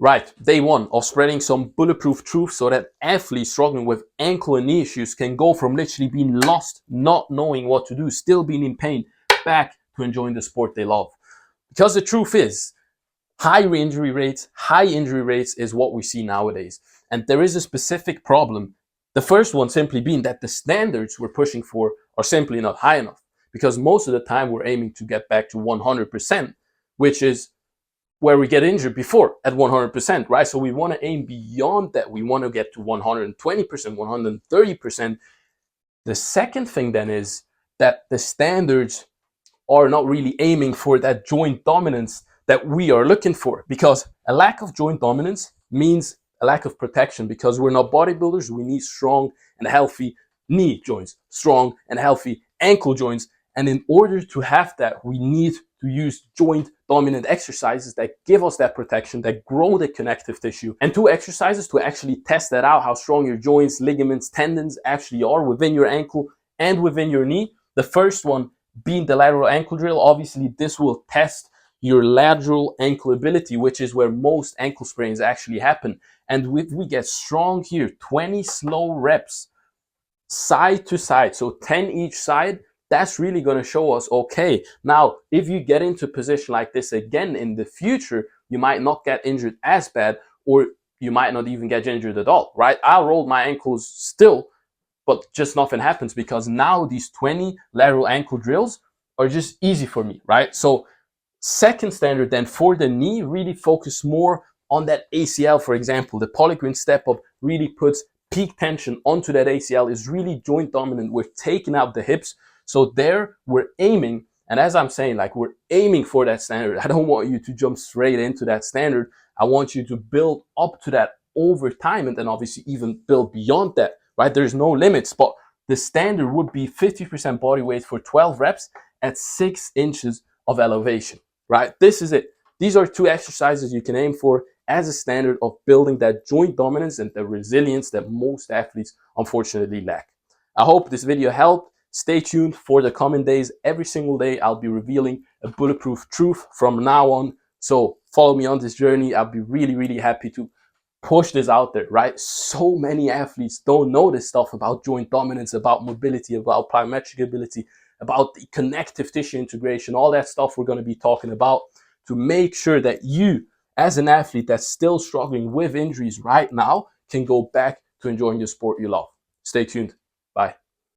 Right, day one of spreading some bulletproof truth so that athletes struggling with ankle and knee issues can go from literally being lost, not knowing what to do, still being in pain, back to enjoying the sport they love. Because the truth is, high injury rates is what we see nowadays. And there is a specific problem. The first one simply being that the standards we're pushing for are simply not high enough. Because most of the time we're aiming to get back to 100%, which is where we get injured before at 100%, right? So we want to aim beyond that. We want to get to 120%, 130%. The second thing then is that the standards are not really aiming for that joint dominance that we are looking for, because a lack of joint dominance means a lack of protection. Because we're not bodybuilders, we need strong and healthy knee joints, strong and healthy ankle joints. And in order to have that, we need to use joint dominant exercises that give us that protection, that grow the connective tissue. And two exercises to actually test that out, how strong your joints, ligaments, tendons actually are within your ankle and within your knee. The first one being the lateral ankle drill. Obviously, this will test your lateral ankle ability, which is where most ankle sprains actually happen. And if we get strong here, 20 slow reps, side to side, so 10 each side, that's really going to show us, okay, now if you get into a position like this again in the future, you might not get injured as bad, or you might not even get injured at all, right? I'll roll my ankles still, but just nothing happens, because now these 20 lateral ankle drills are just easy for me, right? So second standard then for the knee, really focus more on that ACL, for example. The polygreen step up really puts peak tension onto that ACL, is really joint dominant. We're taking out the hips. So there we're aiming, and as I'm saying, like, we're aiming for that standard. I don't want you to jump straight into that standard. I want you to build up to that over time, and then obviously even build beyond that, right? There's no limits, but the standard would be 50% body weight for 12 reps at 6 inches of elevation, right? This is it. These are two exercises you can aim for as a standard of building that joint dominance and the resilience that most athletes unfortunately lack. I hope this video helped. Stay tuned for the coming days. Every single day, I'll be revealing a bulletproof truth from now on. So follow me on this journey. I'll be really, really happy to push this out there, right? So many athletes don't know this stuff about joint dominance, about mobility, about plyometric ability, about the connective tissue integration, all that stuff we're going to be talking about, to make sure that you, as an athlete that's still struggling with injuries right now, can go back to enjoying the sport you love. Stay tuned. Bye.